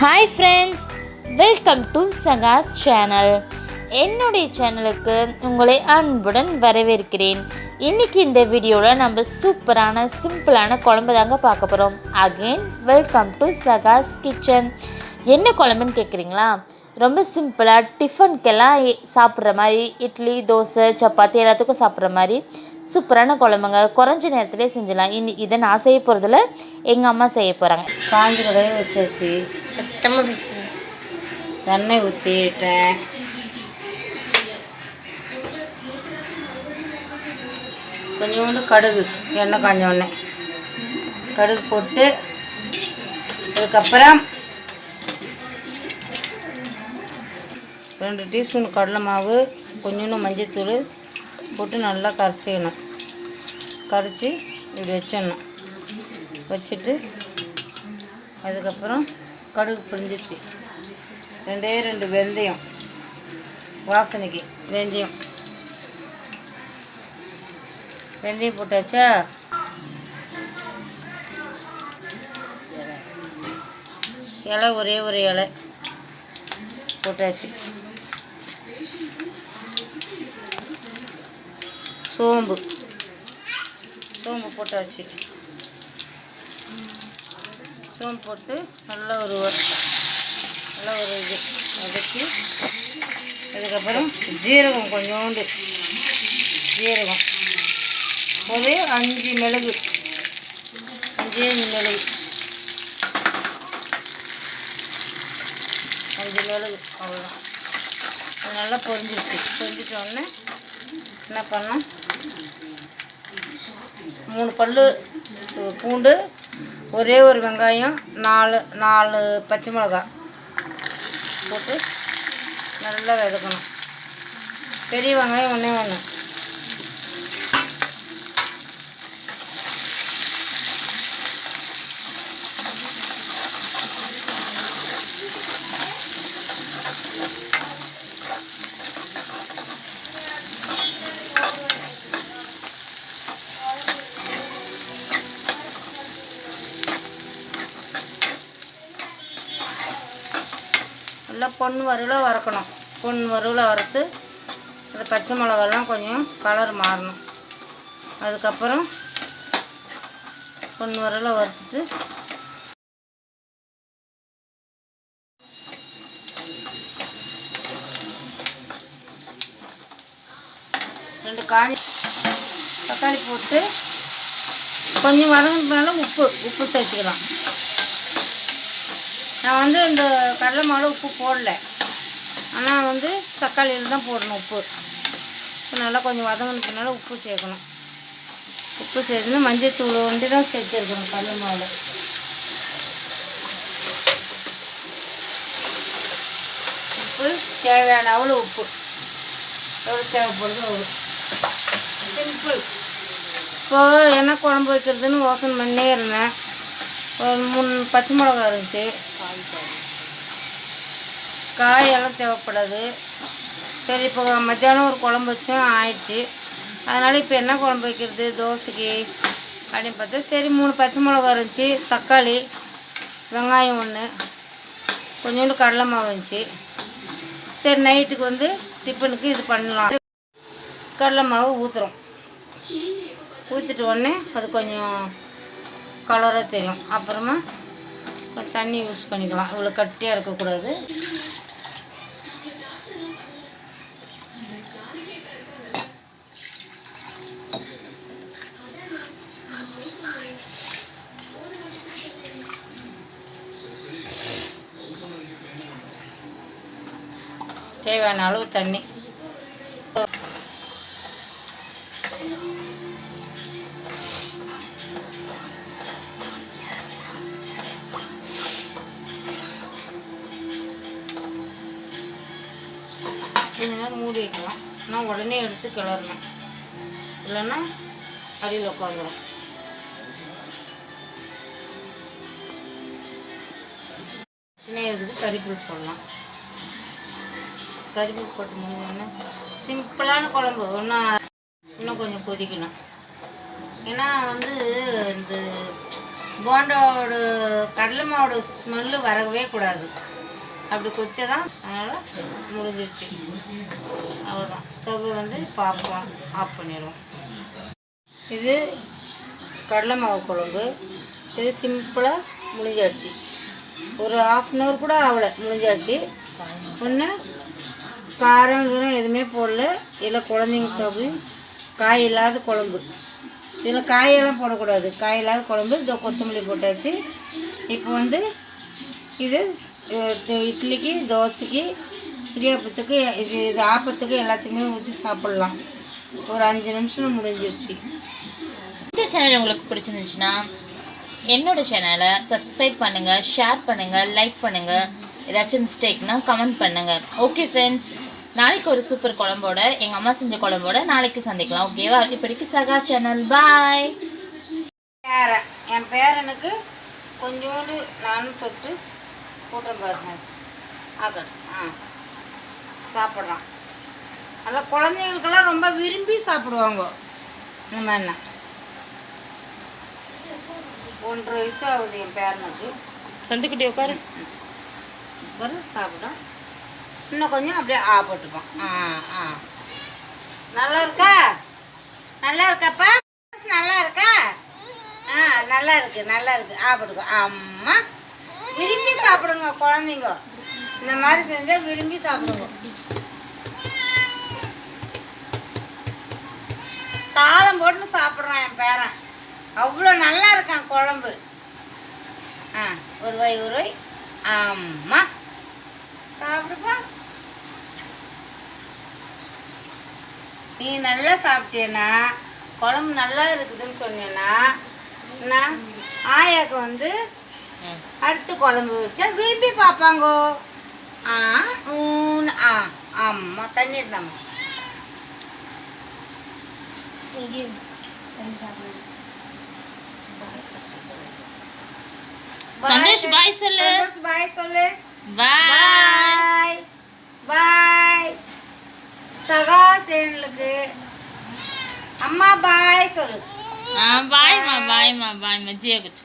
Hi friends, welcome to சகா channel. என்னுடைய சேனலுக்கு உங்களை அன்புடன் வரவேற்கிறேன். இன்றைக்கி இந்த வீடியோவில் நம்ம சூப்பரான சிம்பிளான குழம்பு தாங்க பார்க்க போகிறோம். அகெயின் வெல்கம் டு சகாஸ் கிச்சன். என்ன குழம்புன்னு கேட்குறீங்களா? ரொம்ப சிம்பிளாக டிஃபனுக்கெல்லாம் சாப்பிட்ற மாதிரி, இட்லி, தோசை, சப்பாத்தி எல்லாத்துக்கும் சாப்பிட்ற மாதிரி சூப்பரான குழம்புங்க. குறைஞ்ச நேரத்திலே செஞ்சிடலாம். இதை நான் செய்ய போகிறதில்ல, எங்கள் அம்மா செய்ய போகிறாங்க. காஞ்ச கடையை வச்சாச்சு. சத்தமாக பேசுகிறேன். எண்ணெய் ஊற்றிட்டேன். கொஞ்சோண்டு கடுகு, எண்ணெய் காஞ்ச உடனே கடுகு போட்டு அதுக்கப்புறம் 2 டீஸ்பூன் கடலை மாவு, கொஞ்சோண்டு மஞ்சத்தூள் போட்டு நல்லா கரைச்சிக்கணும். கரைச்சி இப்படி வச்சிடணும். வச்சுட்டு அதுக்கப்புறம் கடுகு பிரிஞ்சிச்சு. 2 வெந்தயம், வாசனைக்கு வெந்தயம் போட்டாச்சா. இலை ஒரே ஒரு இலை போட்டாச்சு. சோம்பு போட்டாச்சு. சோம்பு போட்டு நல்லா ஒரு இது வதக்கி அதுக்கப்புறம் ஜீரகம், கொஞ்சோண்டு ஜீரகம், ஒரு 5 மிளகு, 5 மிளகு அவ்வளோதான். அது நல்லா பொரிஞ்சிட்டோடனே என்ன பண்ணோம், 3 பல்லு பூண்டு, ஒரே ஒரு வெங்காயம், 4 பச்சை மிளகாய் போட்டு நல்லா வதக்கணும். பெரிய வெங்காயம் ஒன்றே ஒன்று. நல்லா பொண்ணு வறுவலாக வறுக்கணும். பொண்ணு வறுவலாக வறுத்து அந்த பச்சை மிளகாலாம் கொஞ்சம் கலர் மாறணும். அதுக்கப்புறம் பொண்ணு வறுவலாக வறுத்துட்டு ரெண்டு காஞ்சி தக்காளி போட்டு கொஞ்சம் வதங்கினால உப்பு சேர்த்துக்கலாம். நான் இந்த கடலை மாவில் உப்பு போடல, ஆனால் தக்காளியில் தான் போடணும் உப்பு. நல்லா கொஞ்சம் வதங்கினதுனால உப்பு சேர்க்கணும். உப்பு சேர்த்துனா மஞ்சள் தூள் தான் சேர்த்துருக்கணும் கடலை மாவில். உப்பு தேவையான அவ்வளோ உப்பு, எவ்வளோ தேவைப்படுது அவ்வளோ. சிம்பிள். இப்போது என்ன குழம்பு வைக்கிறதுன்னு யோசனை பண்ணே இருந்தேன். ஒரு 3 பச்சை மிளகா இருந்துச்சு. காயெல்லாம் தேவைப்படாது. சரி, இப்போ மத்தியானம் ஒரு குழம்பு வச்சும் ஆயிடுச்சு. அதனால் இப்போ என்ன குழம்பு வைக்கிறது தோசைக்கு அப்படின்னு பார்த்தா, சரி 3 பச்சை மிளகா இருந்துச்சு, தக்காளி, வெங்காயம் 1, கொஞ்சோண்டு கடலை மாவு இருந்துச்சு. சரி, நைட்டுக்கு டிஃபனுக்கு இது பண்ணலாம். கடலை மாவு ஊற்றுறோம். ஊற்றிட்டு உடனே அது கொஞ்சம் கலராக தெரியும். அப்புறமா கொஞ்சம் தண்ணி யூஸ் பண்ணிக்கலாம். இவ்வளோ கட்டியாக இருக்கக்கூடாது. தேவையான அளவு தண்ணி. மூடி வைக்கலாம். ஆனால் உடனே எடுத்து கிளறணும், இல்லைன்னா அடியில் உட்காந்துடும். சின்ன இருக்குது கறிப்பூல் போடலாம். கறிப்பூல் போட்டு முடிஞ்சோடனே சிம்பிளான குழம்பு. இன்னும் கொஞ்சம் கொதிக்கணும். ஏன்னா இந்த போண்டாவோட கடலை மாவோட ஸ்மெல்லு வரவே கூடாது. அப்படி கொச்சதான். அதனால் முடிஞ்சிடுச்சு. அவ்வளோதான். ஸ்டவ்வை வந்து பார்ப்போம், ஆஃப் பண்ணிடுவோம். இது கடலை மாவு குழம்பு. இது சிம்பிளாக முடிஞ்சாச்சு. ஒரு 1/2 hour கூட ஆகலை, முடிஞ்சாச்சு. ஒன்று காரம் கீரம் எதுவுமே போடல. இதில் குழந்தைங்க சாப்பிடு காய் இல்லாத குழம்பு. இதில் காயெல்லாம் போடக்கூடாது. காய் இல்லாத குழம்பு. இதோ கொத்தமல்லி போட்டாச்சு. இப்போ வந்து இது இட்லிக்கு, தோசைக்கு, இடியாப்பத்துக்கு, இது ஆப்பத்துக்கு எல்லாத்துக்குமே ஊற்றி சாப்பிட்லாம். ஒரு 5 நிமிஷம் முடிஞ்சிருச்சு. இந்த சேனல் உங்களுக்கு பிடிச்சிருந்துச்சுன்னா என்னோட சேனலை சப்ஸ்கிரைப் பண்ணுங்கள், ஷேர் பண்ணுங்கள், லைக் பண்ணுங்கள். ஏதாச்சும் மிஸ்டேக்னா கமெண்ட் பண்ணுங்கள். ஓகே ஃப்ரெண்ட்ஸ், நாளைக்கு ஒரு சூப்பர் குழம்போட, எங்கள் அம்மா செஞ்ச குழம்போட நாளைக்கு சந்திக்கலாம். ஓகேவா? இப்படிக்கு சகா சேனல். பாய். என் பேரனுக்கு கொஞ்சோண்டு நானும் தொட்டு கூட்டம் பாருங்க. ஆகட்டும். சாப்பிட்றான். நல்லா குழந்தைங்களுக்கெல்லாம் ரொம்ப விரும்பி சாப்பிடுவாங்க இந்த மாதிரினா. 1.5 வயசு ஆகுது என் பேரனுக்கு. சந்துக்குட்டி உட்காரு. சாப்பிடும். இன்னும் கொஞ்சம் அப்படியே போட்டுப்பான். நல்லா இருக்கா? நல்லா இருக்காப்பா? நல்லா இருக்கா? நல்லா இருக்கு, நல்லா இருக்கு. போட்டுக்கோ. அம்மா விரும்பி சாப்பிடுங்க குழந்தைங்க. இந்த மாதிரி செஞ்சால் விரும்பி சாப்பிடுங்க. தாளம் போட்டு சாப்பிட்றான் என் பேரன். அவ்வளோ நல்லா இருக்கான் குழம்பு. ஒரு வாய். அம்மா சாப்பிடுப்பா. நீ நல்லா சாப்பிட்டேன்னா, குழம்பு நல்லா இருக்குதுன்னு சொன்னேன்னா, நான் ஆயாவுக்கு வந்து அடுத்து குழம்பு வச்சா விரும்பி பார்ப்பாங்கோ. அம்மா தண்ணி இருந்தாம்மா. சந்தோஷ் பாய் சொல்லு. பாய் சொல்லு. பாய். பாய். சகா சேனலுக்கு அம்மா பாய் சொல்லு. பாய்மா. ஜியா குச்சு.